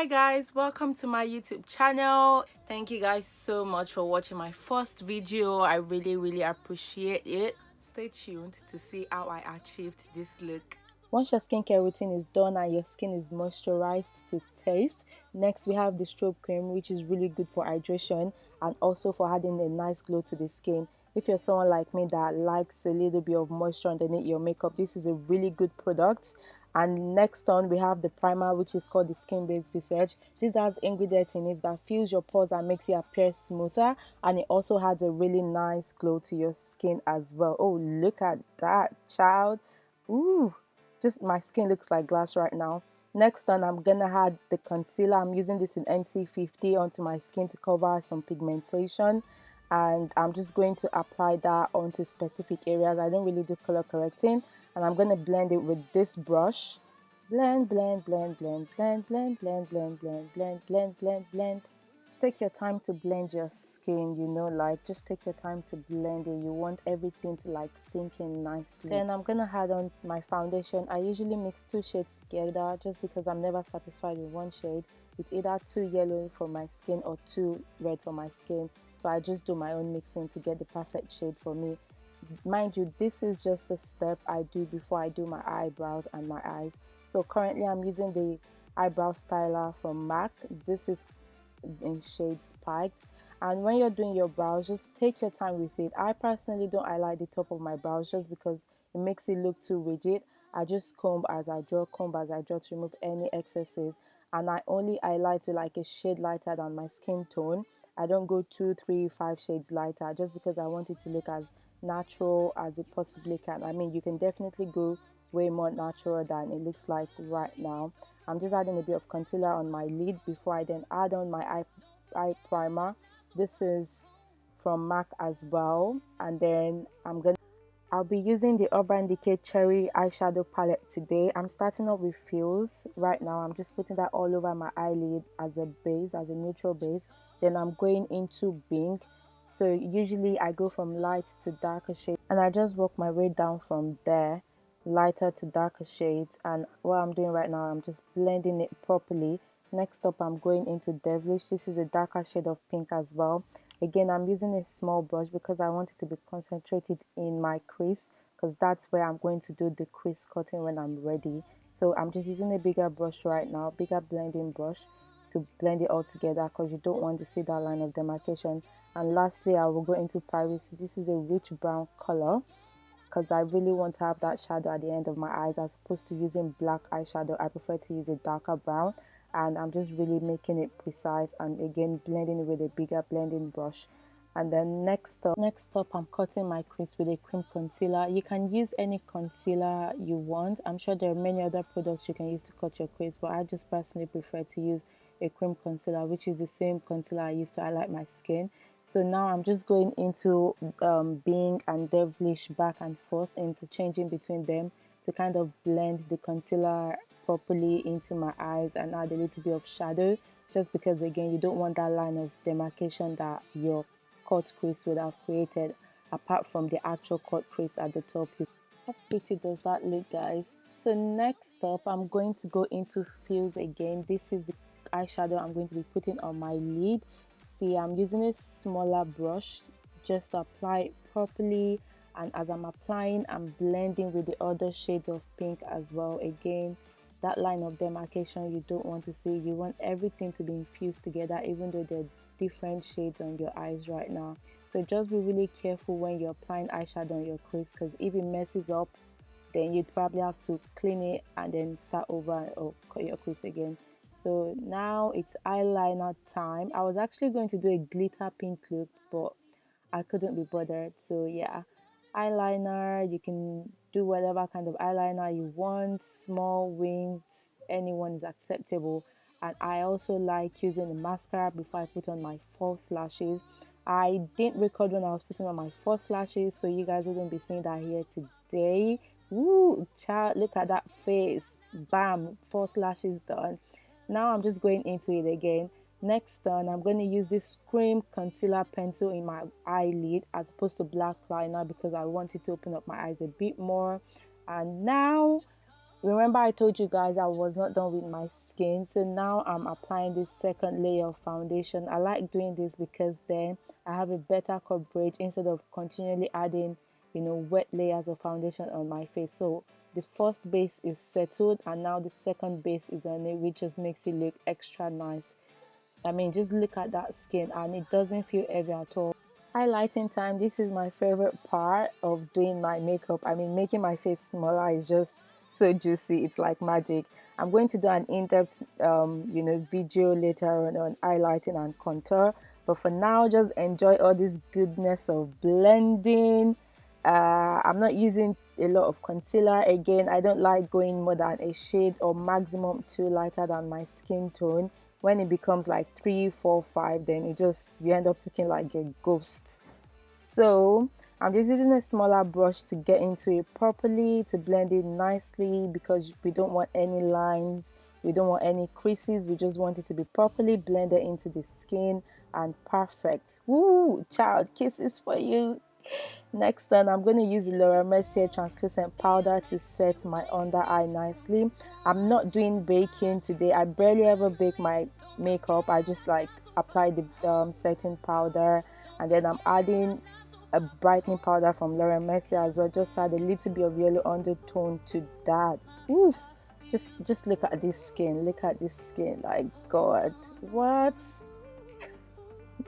Hi guys, welcome to my YouTube channel. Thank you guys so much for watching my first video. I really appreciate it. Stay tuned to see how I achieved this look. Once your skincare routine is done and your skin is moisturized to taste, next we have the strobe cream, which is really good for hydration and also for adding a nice glow to the skin. If you're someone like me that likes a little bit of moisture underneath your makeup, this is a really good product. And next on we have the primer, which is called the Skin Based Visage. This has ingredients in it that fills your pores and makes it appear smoother, and it also has a really nice glow to your skin as well. Oh, look at that, child. Ooh, just my skin looks like glass right now. Next on, I'm gonna add the concealer. I'm using this in NC50 onto my skin to cover some pigmentation, and I'm just going to apply that onto specific areas. I don't really do color correcting, and I'm gonna blend it with this brush. Blend. Take your time to blend your skin, you know, like just take your time to blend it. You want everything to like sink in nicely. Then I'm gonna add on my foundation. I usually mix two shades together just because I'm never satisfied with one shade. It's either too yellow for my skin or too red for my skin, so I just do my own mixing to get the perfect shade for me. Mind you, this is just a step I do before I do my eyebrows and my eyes. So currently I'm using the eyebrow styler from MAC. This is in shade Spiked, and when you're doing your brows, just take your time with it. I personally don't highlight the top of my brows just because it makes it look too rigid. I just comb as I draw to remove any excesses, and I only highlight with like a shade lighter than my skin tone. I don't go 2, 3, 5 shades lighter just because I want it to look as natural as it possibly can. I mean, you can definitely go way more natural than it looks like right now. I'm just adding a bit of concealer on my lid before I then add on my eye primer. This is from MAC as well, and then I'll be using the Urban Decay Cherry eyeshadow palette today. I'm starting off with FEELZ right now. I'm just putting that all over my eyelid as a base, as a neutral base. Then I'm going into Bing. So usually I go from light to darker shade, and I just work my way down from there, lighter to darker shades. And what I'm doing right now, I'm just blending it properly. Next up, I'm going into Devilish. This is a darker shade of pink as well. Again, I'm using a small brush because I want it to be concentrated in my crease, because that's where I'm going to do the crease cutting when I'm ready. So I'm just using a bigger brush right now, bigger blending brush, to blend it all together because you don't want to see that line of demarcation. And lastly, I will go into Privacy. This is a rich brown color because I really want to have that shadow at the end of my eyes as opposed to using black eyeshadow. I prefer to use a darker brown, and I'm just really making it precise and again blending it with a bigger blending brush. And then next up I'm cutting my crease with a cream concealer. You can use any concealer you want. I'm sure there are many other products you can use to cut your crease, but I just personally prefer to use a cream concealer, which is the same concealer I use to highlight my skin. So now I'm just going into Bing and Devilish back and forth, interchanging between them to kind of blend the concealer properly into my eyes and add a little bit of shadow, just because again you don't want that line of demarcation that your cut crease would have created apart from the actual cut crease at the top. How pretty does that look, guys? So next up I'm going to go into FEELZ again. This is the eyeshadow I'm going to be putting on my lid. See, I'm using a smaller brush just to apply it properly, and as I'm applying, I'm blending with the other shades of pink as well. Again, that line of demarcation you don't want to see. You want everything to be infused together, even though there are different shades on your eyes right now. So just be really careful when you're applying eyeshadow on your crease, because if it messes up, then you'd probably have to clean it and then start over or cut your crease again. So now it's eyeliner time. I was actually going to do a glitter pink look, but I couldn't be bothered. So yeah, eyeliner, you can do whatever kind of eyeliner you want, small, winged, anyone is acceptable. And I also like using the mascara before I put on my false lashes. I didn't record when I was putting on my false lashes, so you guys wouldn't be seeing that here today. Woo, child, look at that face. Bam, false lashes done. Now I'm just going into it again. Next on, I'm going to use this cream concealer pencil in my eyelid as opposed to black liner because I want it to open up my eyes a bit more. And now remember I told you guys I was not done with my skin, so now I'm applying this second layer of foundation. I like doing this because then I have a better coverage instead of continually adding, you know, wet layers of foundation on my face. So the first base is settled and now the second base is on it, which just makes it look extra nice. I mean, just look at that skin and it doesn't feel heavy at all. Highlighting time, this is my favorite part of doing my makeup. I mean, making my face smaller is just so juicy, it's like magic. I'm going to do an in-depth you know, video later on highlighting and contour, but for now just enjoy all this goodness of blending. I'm not using a lot of concealer. Again, I don't like going more than a shade or maximum 2 lighter than my skin tone. When it becomes like 3, 4, 5, then it just, you end up looking like a ghost. So I'm just using a smaller brush to get into it properly, to blend it nicely, because we don't want any lines, we don't want any creases, we just want it to be properly blended into the skin and perfect. Woo, child, kisses for you. Next then, I'm going to use the Mercier translucent powder to set my under eye nicely. I'm not doing baking today. I barely ever bake my makeup. I just like apply the setting powder, and then I'm adding a brightening powder from Mercier as well, just to add a little bit of yellow undertone to that. Ooh, just look at this skin. Look at this skin. Like, God, what?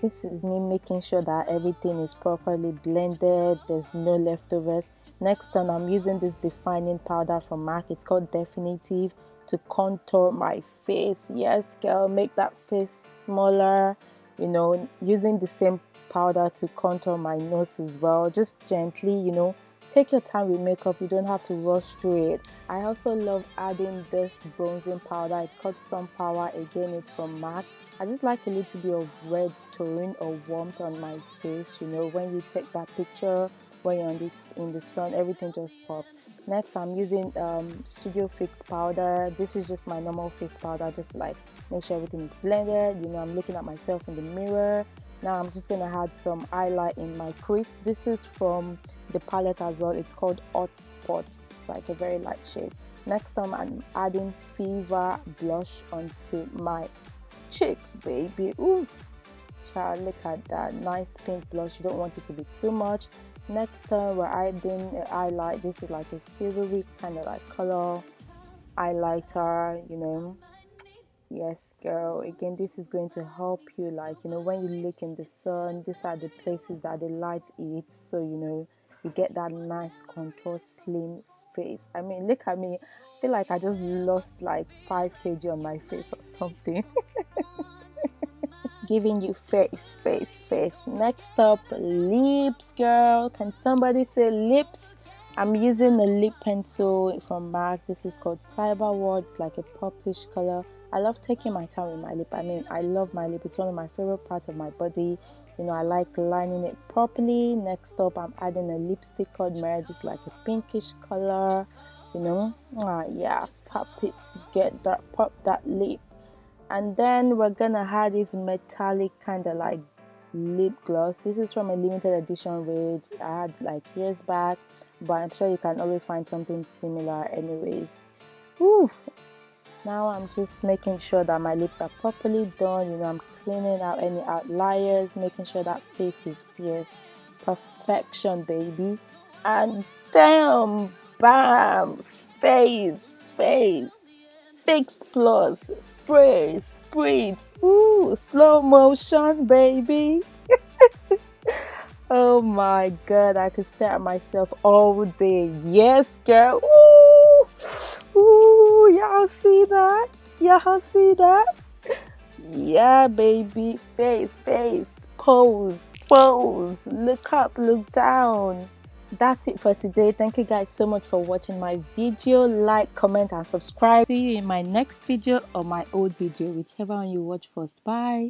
This is me making sure that everything is properly blended, there's no leftovers. Next time, I'm using this defining powder from MAC. It's called Definitive, to contour my face. Yes, girl, make that face smaller. You know, using the same powder to contour my nose as well, just gently, you know. Take your time with makeup, you don't have to rush through it. I also love adding this bronzing powder. It's called Sun Power. Again, it's from MAC. I just like a little bit of red tone or warmth on my face. You know, when you take that picture, when you're in the sun, everything just pops. Next, I'm using Studio Fix powder. This is just my normal face powder, just to like make sure everything is blended. You know, I'm looking at myself in the mirror. Now I'm just gonna add some highlight in my crease. This is from the palette as well. It's called Hot Spots. It's like a very light shade. Next time, I'm adding Fever blush onto my cheeks, baby. Ooh, child, look at that nice pink blush. You don't want it to be too much. Next time, we're adding a highlight. This is like a silvery kind of like color highlighter, you know. Yes, girl, again, this is going to help you, like, you know, when you look in the sun, these are the places that the light hits, so you know you get that nice contour slim face. I mean, look at me. I feel like I just lost like 5 kg on my face or something. Giving you face. Next up, lips, girl. Can somebody say lips? I'm using a lip pencil from MAC. This is called Cyberwood. It's like a purplish color. I love taking my time with my lip. I mean, I love my lip. It's one of my favorite parts of my body. You know, I like lining it properly. Next up, I'm adding a lipstick called Mehr. This is like a pinkish color. You know, yeah, pop it to get that, pop that lip. And then we're gonna add this metallic kind of like lip gloss. This is from a limited edition range I had like years back, but I'm sure you can always find something similar anyways. Woo! Now I'm just making sure that my lips are properly done. You know, I'm cleaning out any outliers, making sure that face is fierce. Perfection, baby. And damn, bam, face. Fix plus, spray, spritz, ooh, slow motion, baby. Oh my God, I could stare at myself all day. Yes, girl. Ooh, y'all see that? Y'all see that? Yeah, baby. Face, pose. Look up, look down. That's it for today. Thank you guys so much for watching my video. Like, comment and subscribe. See you in my next video or my old video, whichever one you watch first. Bye.